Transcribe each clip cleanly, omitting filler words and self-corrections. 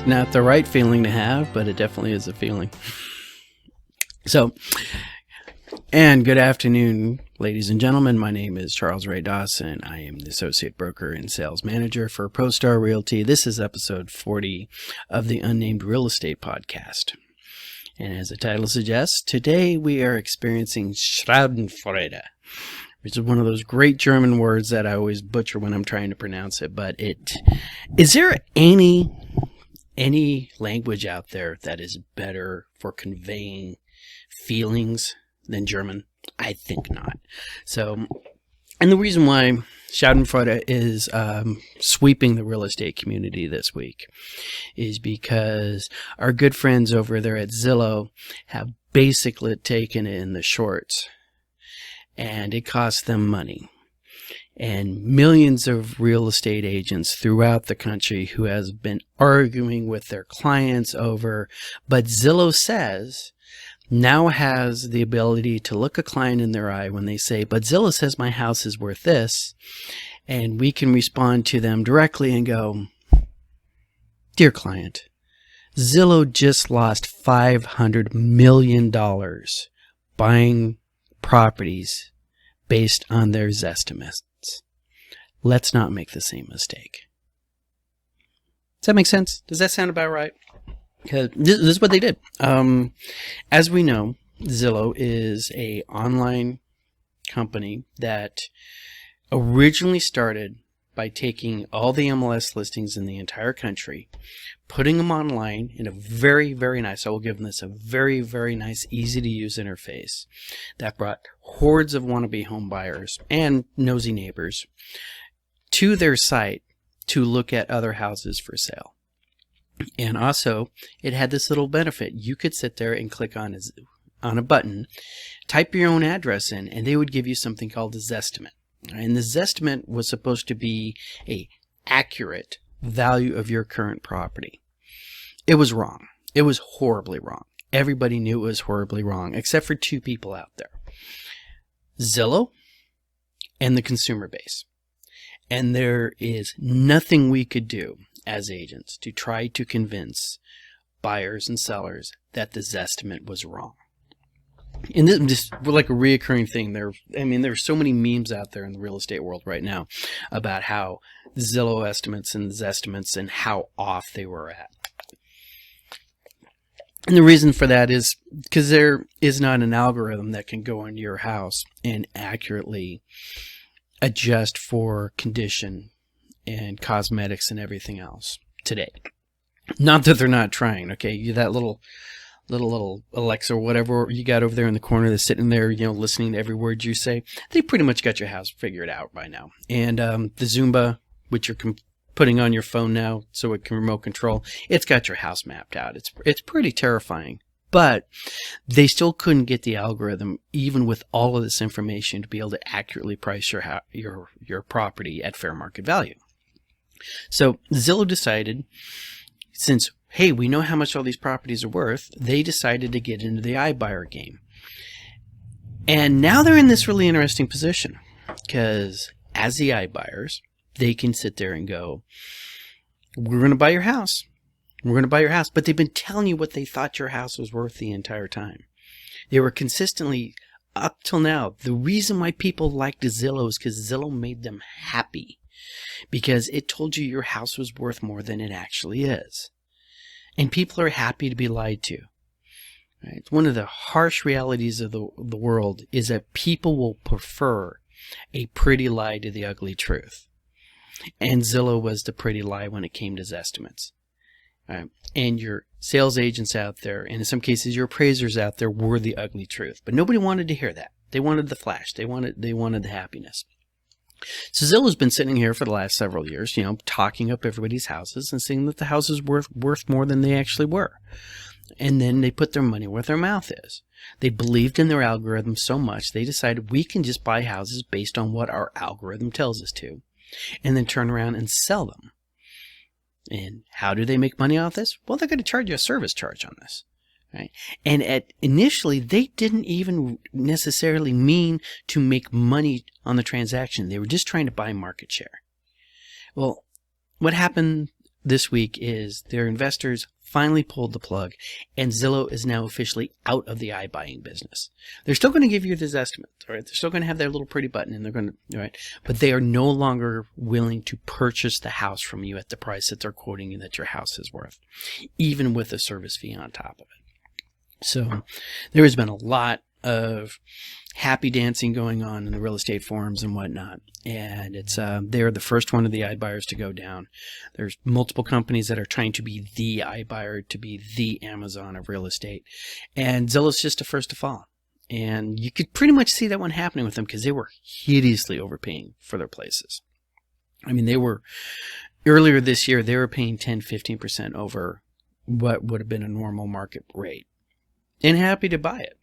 Not the right feeling to have, but it definitely is a feeling. So, and good afternoon, ladies and gentlemen. My name is Charles Ray Dawson. I am the Associate Broker and Sales Manager for ProStar Realty. This is episode 40 of the Unnamed Real Estate Podcast. And as the title suggests, today we are experiencing Schadenfreude, which is one of those great German words that I always butcher when I'm trying to pronounce it. But is there any language out there that is better for conveying feelings than German? I think not. So, and the reason why Schadenfreude is sweeping the real estate community this week is because our good friends over there at Zillow have basically taken it in the shorts, and it costs them money. And millions of real estate agents throughout the country who has been arguing with their clients over, but Zillow says now has the ability to look a client in their eye when they say, but Zillow says my house is worth this. And we can respond to them directly and go, dear client, Zillow just lost $500 million buying properties based on their estimates. Let's not make the same mistake. Does that make sense? Does that sound about right? Because this is what they did. As we know, Zillow is an online company that originally started by taking all the MLS listings in the entire country, putting them online in a very, very nice, I will give them this, a very, very nice, easy to use interface that brought hordes of wannabe home buyers and nosy neighbors to their site to look at other houses for sale. And also, it had this little benefit. You could sit there and click on a button, type your own address in, and they would give you something called a Zestimate. And the Zestimate was supposed to be an accurate value of your current property. It was wrong. It was horribly wrong. Everybody knew it was horribly wrong, except for two people out there. Zillow and the consumer base. And there is nothing we could do as agents to try to convince buyers and sellers that the Zestimate was wrong. And this is like a reoccurring thing. There's so many memes out there in the real estate world right now about how Zillow estimates and Zestimates and how off they were at. And the reason for that is because there is not an algorithm that can go into your house and accurately adjust for condition and cosmetics and everything else today. Not that they're not trying, okay? That little Alexa or whatever you got over there in the corner that's sitting there, listening to every word you say, they pretty much got your house figured out by now. And the Zumba, which you're putting on your phone now so it can remote control, it's got your house mapped out. It's pretty terrifying. But they still couldn't get the algorithm, even with all of this information, to be able to accurately price your property at fair market value. So Zillow decided, since, hey, we know how much all these properties are worth, they decided to get into the iBuyer game. And now they're in this really interesting position, because as the iBuyers, they can sit there and go, we're going to buy your house. We're going to buy your house. But they've been telling you what they thought your house was worth the entire time. They were consistently, up till now, the reason why people liked Zillow is because Zillow made them happy. Because it told you your house was worth more than it actually is. And people are happy to be lied to. Right? One of the harsh realities of the world is that people will prefer a pretty lie to the ugly truth. And Zillow was the pretty lie when it came to Zestimates. And your sales agents out there, and in some cases your appraisers out there, were the ugly truth. But nobody wanted to hear that. They wanted the flash. They wanted the happiness. So Zillow's been sitting here for the last several years, talking up everybody's houses and saying that the houses worth more than they actually were. And then they put their money where their mouth is. They believed in their algorithm so much, they decided we can just buy houses based on what our algorithm tells us to, and then turn around and sell them And how do they make money off this? Well, they're going to charge you a service charge on this. Right? And initially, they didn't even necessarily mean to make money on the transaction. They were just trying to buy market share. Well, what happened this week is their investors finally pulled the plug, and Zillow is now officially out of the iBuying business. They're still going to give you this estimate, all right? They're still going to have their little pretty button, and they're going to, all right? But they are no longer willing to purchase the house from you at the price that they're quoting you that your house is worth, even with a service fee on top of it. So there has been a lot of happy dancing going on in the real estate forums and whatnot. And it's they're the first one of the iBuyers to go down. There's multiple companies that are trying to be the iBuyer, to be the Amazon of real estate. And Zillow's just the first to fall. And you could pretty much see that one happening with them because they were hideously overpaying for their places. I mean, they were, earlier this year, they were paying 10-15% over what would have been a normal market rate. And happy to buy it.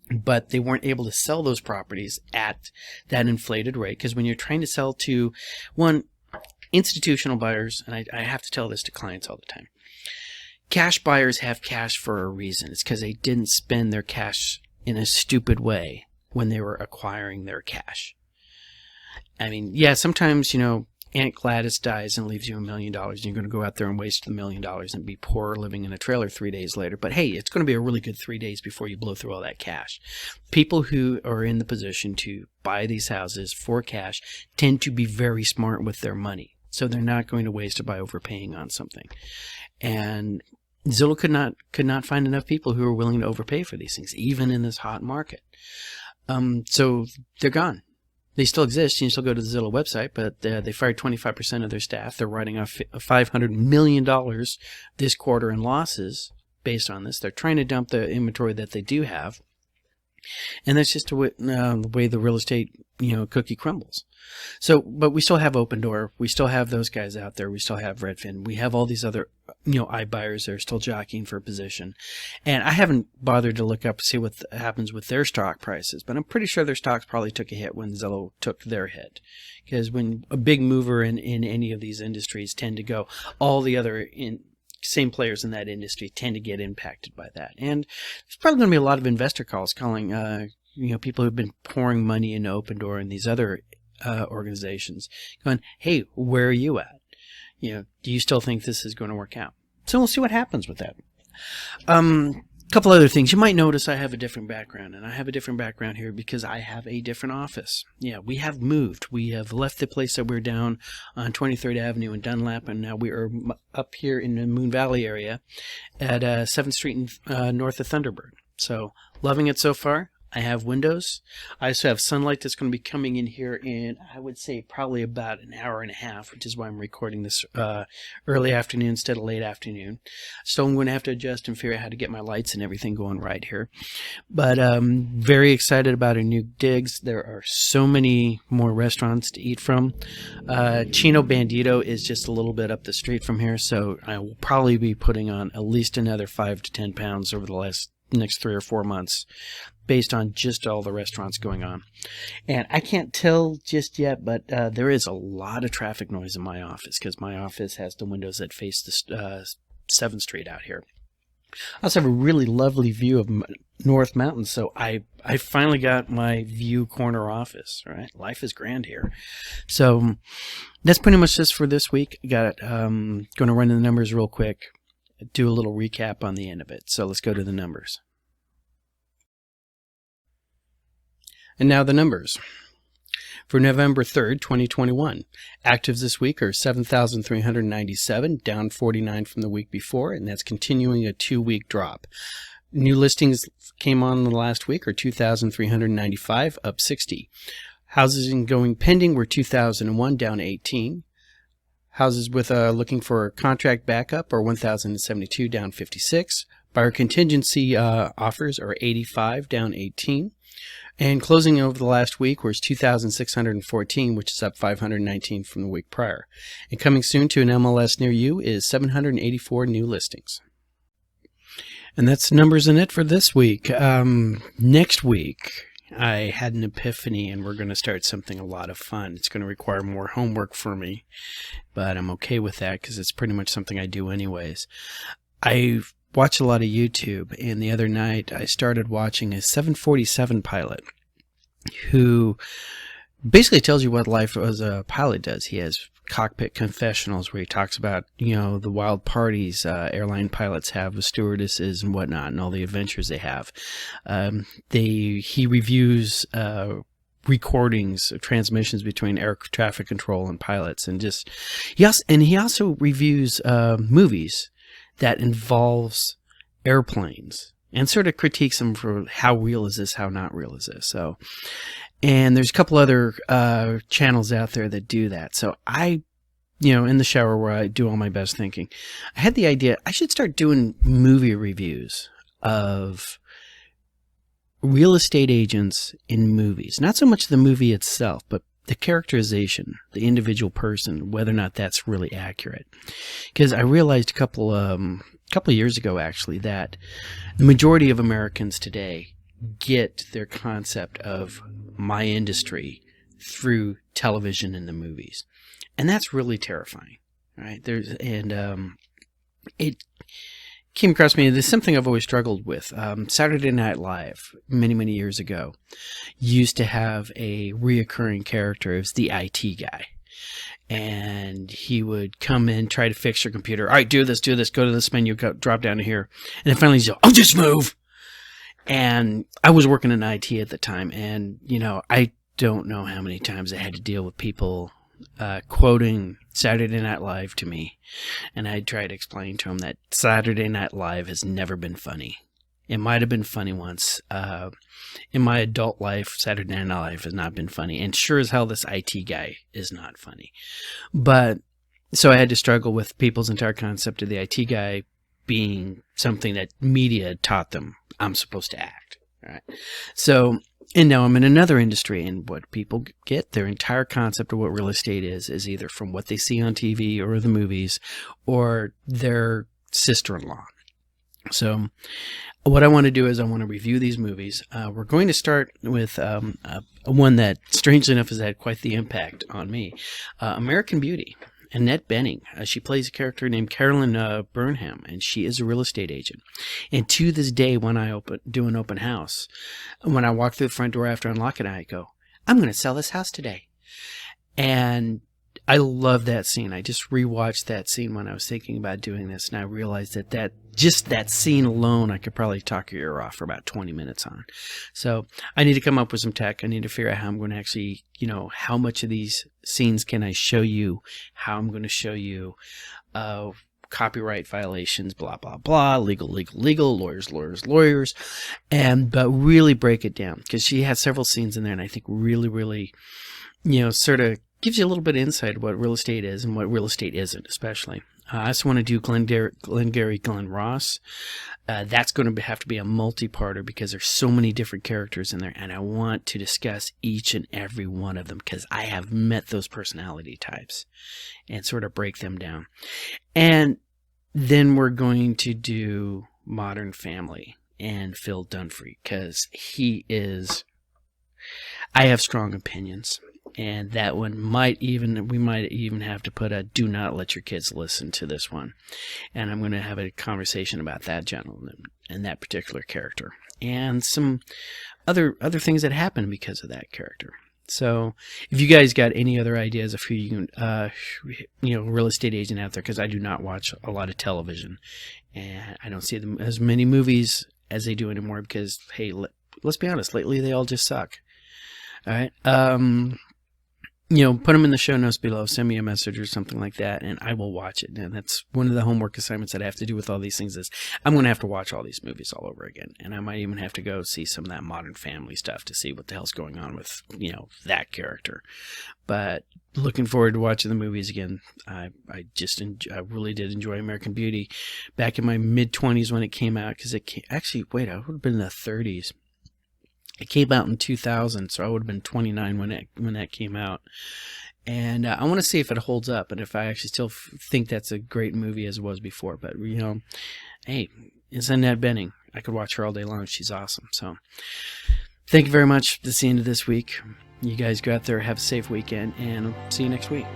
But they weren't able to sell those properties at that inflated rate because when you're trying to sell to, one, institutional buyers, and I have to tell this to clients all the time, cash buyers have cash for a reason. It's because they didn't spend their cash in a stupid way when they were acquiring their cash. I mean, yeah, sometimes, you know, Aunt Gladys dies and leaves you $1 million, and you're going to go out there and waste the $1 million and be poor living in a trailer 3 days later. But hey, it's going to be a really good 3 days before you blow through all that cash. People who are in the position to buy these houses for cash tend to be very smart with their money. So they're not going to waste it by overpaying on something. And Zillow could not find enough people who are willing to overpay for these things, even in this hot market. So they're gone. They still exist. You can still go to the Zillow website, but they fired 25% of their staff. They're writing off $500 million this quarter in losses based on this. They're trying to dump the inventory that they do have. And that's just the way the real estate, cookie crumbles. So, but we still have Open Door. We still have those guys out there. We still have Redfin. We have all these other, iBuyers that are still jockeying for a position. And I haven't bothered to look up to see what happens with their stock prices, but I'm pretty sure their stocks probably took a hit when Zillow took their hit. Because when a big mover in any of these industries tend to go, all the other same players in that industry tend to get impacted by that. And there's probably going to be a lot of investor calls calling, people who've been pouring money into Open Door and these other organizations going, hey, where are you at? Do you still think this is going to work out? So we'll see what happens with that. A couple other things. You might notice I have a different background, and I have a different background here because I have a different office. Yeah, we have moved. We have left the place that we're down on 23rd Avenue in Dunlap, and now we are up here in the Moon Valley area at 7th Street north of Thunderbird. So loving it so far. I have windows. I also have sunlight that's going to be coming in here in, I would say, probably about an hour and a half, which is why I'm recording this early afternoon instead of late afternoon. So I'm going to have to adjust and figure out how to get my lights and everything going right here. But very excited about our new digs. There are so many more restaurants to eat from. Chino Bandito is just a little bit up the street from here, so I will probably be putting on at least another 5 to 10 pounds over the next 3 or 4 months based on just all the restaurants going on. And I can't tell just yet, but there is a lot of traffic noise in my office because my office has the windows that face the 7th Street out here. I also have a really lovely view of North Mountain, so I finally got my view corner office, right? Life is grand here. So that's pretty much just for this week. Going to run the numbers real quick, do a little recap on the end of it. So let's go to the numbers. And now the numbers. For November 3rd, 2021, actives this week are 7,397, down 49 from the week before, and that's continuing a 2-week drop. New listings came on the last week are 2,395, up 60. Houses going pending were 2,001, down 18. Houses with looking for contract backup are 1,072, down 56. Buyer contingency offers are 85, down 18. And closing over the last week was 2,614, which is up 519 from the week prior. And coming soon to an MLS near you is 784 new listings. And that's numbers in it for this week. Next week, I had an epiphany, and we're going to start something a lot of fun. It's going to require more homework for me, but I'm okay with that because it's pretty much something I do anyways. I watch a lot of YouTube, and the other night I started watching a 747 pilot who basically tells you what life as a pilot does. He has cockpit confessionals where he talks about, the wild parties airline pilots have with stewardesses and whatnot, and all the adventures they have. He reviews recordings of transmissions between air traffic control and pilots, and he also reviews movies that involves airplanes and sort of critiques them for how real is this, how not real is this. So, and there's a couple other channels out there that do that. So I, in the shower where I do all my best thinking, I had the idea I should start doing movie reviews of real estate agents in movies. Not so much the movie itself, but the characterization, the individual person, whether or not that's really accurate. Because I realized a couple of years ago, actually, that the majority of Americans today get their concept of my industry through television and the movies, and that's really terrifying, right? It came across me. There's something I've always struggled with. Saturday Night Live, many years ago, used to have a reoccurring character. It was the IT guy. And he would come in, try to fix your computer. All right, do this, go to this menu, drop down to here. And then finally he's like, just move. And I was working in IT at the time. And, I don't know how many times I had to deal with people quoting Saturday Night Live to me. And I tried to explain to him that Saturday Night Live has never been funny. It might have been funny once. In my adult life, Saturday Night Live has not been funny. And sure as hell, this IT guy is not funny. But, so I had to struggle with people's entire concept of the IT guy being something that media taught them I'm supposed to act. All right. So, and now I'm in another industry, and what people get, their entire concept of what real estate is either from what they see on TV or the movies or their sister-in-law. So what I want to do is I want to review these movies. We're going to start with one that, strangely enough, has had quite the impact on me. American Beauty. Annette Bening. She plays a character named Carolyn Burnham, and she is a real estate agent. And to this day, when I do an open house, when I walk through the front door after unlocking it, I go, I'm going to sell this house today. And I love that scene. I just rewatched that scene when I was thinking about doing this, and I realized that just that scene alone, I could probably talk your ear off for about 20 minutes on. So I need to come up with some tech. I need to figure out how I'm going to actually, how much of these scenes can I show you, how I'm going to show you copyright violations, blah, blah, blah, legal, lawyers, but really break it down, because she has several scenes in there, and I think really, sort of gives you a little bit of insight of what real estate is and what real estate isn't, especially. I also want to do Glenn Ross. That's going to have to be a multi-parter because there's so many different characters in there, and I want to discuss each and every one of them because I have met those personality types and sort of break them down. And then we're going to do Modern Family and Phil Dunphy because I have strong opinions. And that one we might even have to put a do not let your kids listen to this one. And I'm going to have a conversation about that gentleman and that particular character. And some other things that happen because of that character. So if you guys got any other ideas of who you can, real estate agent out there, because I do not watch a lot of television. And I don't see them as many movies as they do anymore because, hey, let's be honest, lately they all just suck. All right. Put them in the show notes below, send me a message or something like that, and I will watch it. And that's one of the homework assignments that I have to do with all these things is I'm going to have to watch all these movies all over again. And I might even have to go see some of that Modern Family stuff to see what the hell's going on with, that character. But looking forward to watching the movies again. I really did enjoy American Beauty back in my mid-20s when it came out, because I would have been in the 30s. It came out in 2000, so I would have been 29 when that came out. And I want to see if it holds up and if I actually still think that's a great movie as it was before. But, hey, it's Annette Bening. I could watch her all day long. She's awesome. So Thank you very much. That's the end of this week. You guys go out there, have a safe weekend, and see you next week.